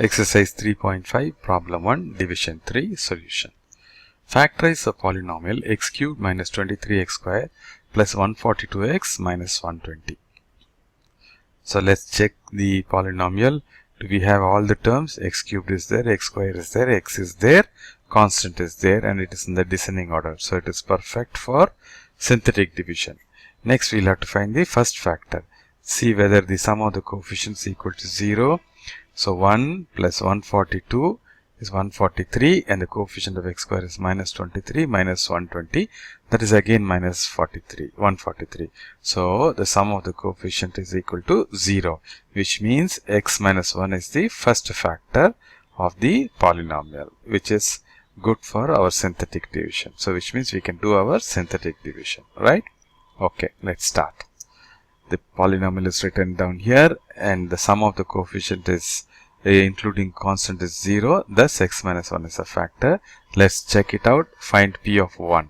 Exercise 3.5, Problem 1, Division 3, Solution. Factorize the polynomial x cubed minus 23x square plus 142x minus 120. So let's check the polynomial. Do we have all the terms? X cubed is there, x square is there, x is there, constant is there, and it is in the descending order. So it is perfect for synthetic division. Next we'll have to find the first factor. See whether the sum of the coefficients equal to 0. So 1 plus 142 is 143, and the coefficient of x square is minus 23 minus 120, that is again minus 143. So the sum of the coefficient is equal to 0, which means x minus 1 is the first factor of the polynomial, which is good for our synthetic division. So which means we can do our synthetic division, right? Okay, let's start. The polynomial is written down here, and the sum of the coefficient is including constant is 0, thus x minus 1 is a factor. Let's check it out. Find p of 1.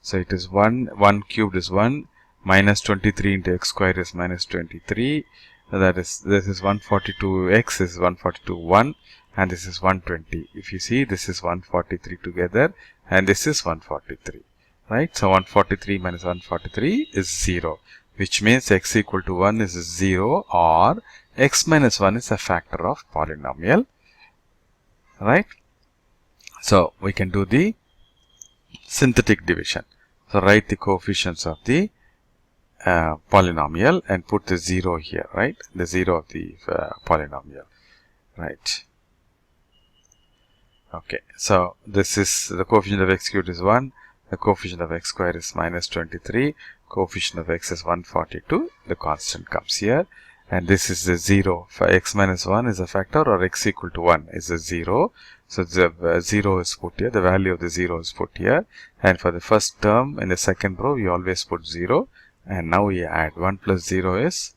So it is 1 cubed is 1, minus 23 into x square is minus 23, that is, this is 142x is 142 1, and this is 120. If you see, this is 143 together, and this is 143, right? So 143 minus 143 is 0, which means x equal to 1 is 0, or x minus 1 is a factor of polynomial, right? So we can do the synthetic division. So write the coefficients of the polynomial and put the 0 here, right? The 0 of the polynomial, right? Okay, so this is the coefficient of x cubed is 1, the coefficient of x square is minus 23, coefficient of x is 142, the constant comes here, and this is the 0. For x minus 1 is a factor, or x equal to 1 is a 0. So the 0 is put here, the value of the 0 is put here, and for the first term in the second row we always put 0, and now we add 1 plus 0 is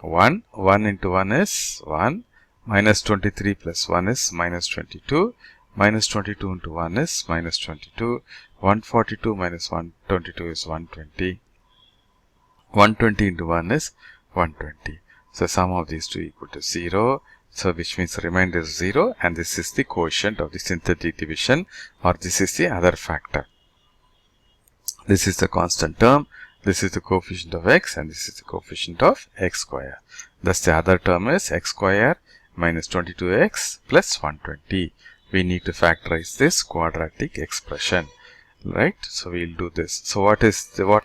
1, 1 into 1 is 1, minus 23 plus 1 is minus 22, minus 22 into 1 is minus 22, 142 minus 122 is 120, 120 into 1 is 120. So sum of these two equal to 0. So which means the remainder is 0, and this is the quotient of the synthetic division, or this is the other factor. This is the constant term, this is the coefficient of x, and this is the coefficient of x square. Thus the other term is x square minus 22x plus 120. We need to factorize this quadratic expression, right? So we'll do this. So what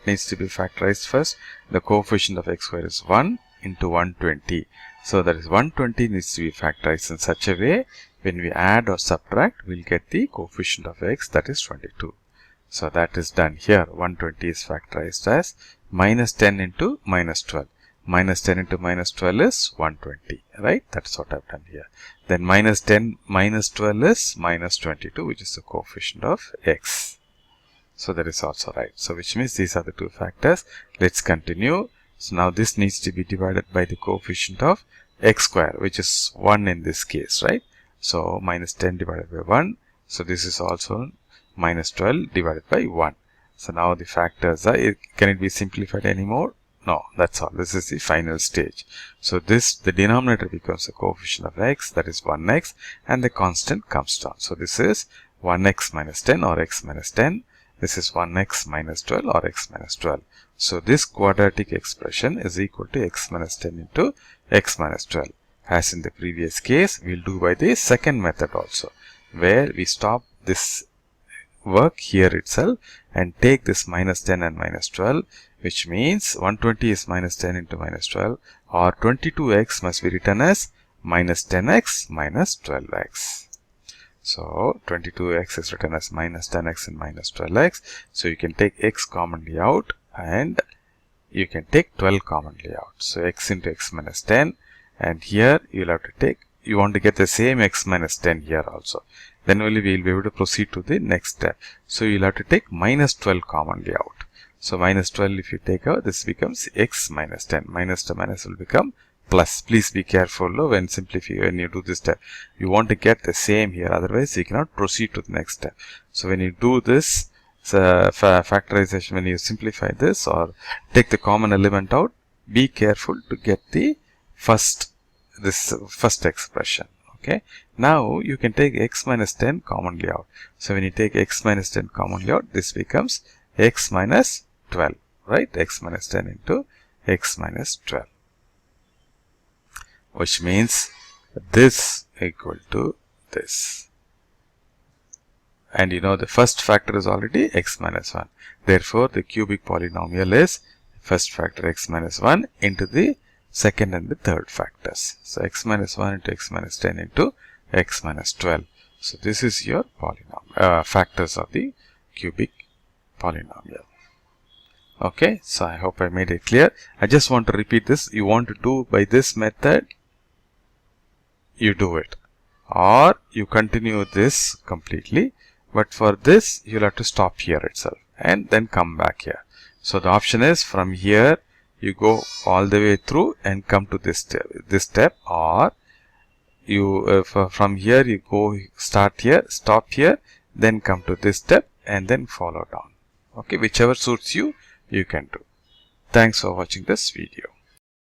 needs to be factorized first? The coefficient of x square is 1 into 120. So that is 120 needs to be factorized in such a way, when we add or subtract, we'll get the coefficient of x, that is 22. So that is done here. 120 is factorized as minus 10 into minus 12. Minus 10 into minus 12 is 120, right? That's what I've done here. Then minus 10 minus 12 is minus 22, which is the coefficient of x. So that is also right. So which means these are the two factors. Let's continue. So now this needs to be divided by the coefficient of x square, which is 1 in this case, right? So minus 10 divided by 1. So this is also minus 12 divided by 1. So now the factors are, can it be simplified anymore? No, that's all. This is the final stage. So the denominator becomes the coefficient of x, that is 1x, and the constant comes down. So this is 1x minus 10, or x minus 10. This is 1x minus 12, or x minus 12. So this quadratic expression is equal to x minus 10 into x minus 12. As in the previous case, we'll do by the second method also, where we stop this work here itself and take this minus 10 and minus 12, which means 120 is minus 10 into minus 12, or 22x must be written as minus 10x minus 12x. So 22x is written as minus 10x and minus 12x. So you can take x commonly out, and you can take 12 commonly out. So x into x minus 10, and here you will have to take, you want to get the same x minus 10 here also. Then only we will be able to proceed to the next step. So you will have to take minus 12 commonly out. So minus 12 if you take out, this becomes x minus 10. Minus to minus will become plus. Please be careful when you do this step. You want to get the same here, otherwise you cannot proceed to the next step. So when you do this factorization, when you simplify this or take the common element out, be careful to get the first expression. Okay, now you can take x minus 10 commonly out. So when you take x minus 10 commonly out, this becomes x minus 12, right? X minus 10 into x minus 12, which means this equal to this. And you know the first factor is already x minus 1. Therefore, the cubic polynomial is first factor x minus 1 into the second and the third factors. So, x minus 1 into x minus 10 into x minus 12. So, this is your polynomial factors of the cubic polynomial. Okay, so I hope I made it clear. I just want to repeat this. You want to do by this method, you do it, or you continue this completely. But for this, you'll have to stop here itself and then come back here. So the option is from here you go all the way through and come to this step, or you from here you go start here, stop here, then come to this step and then follow down. Okay, whichever suits you, you can do. Thanks for watching this video.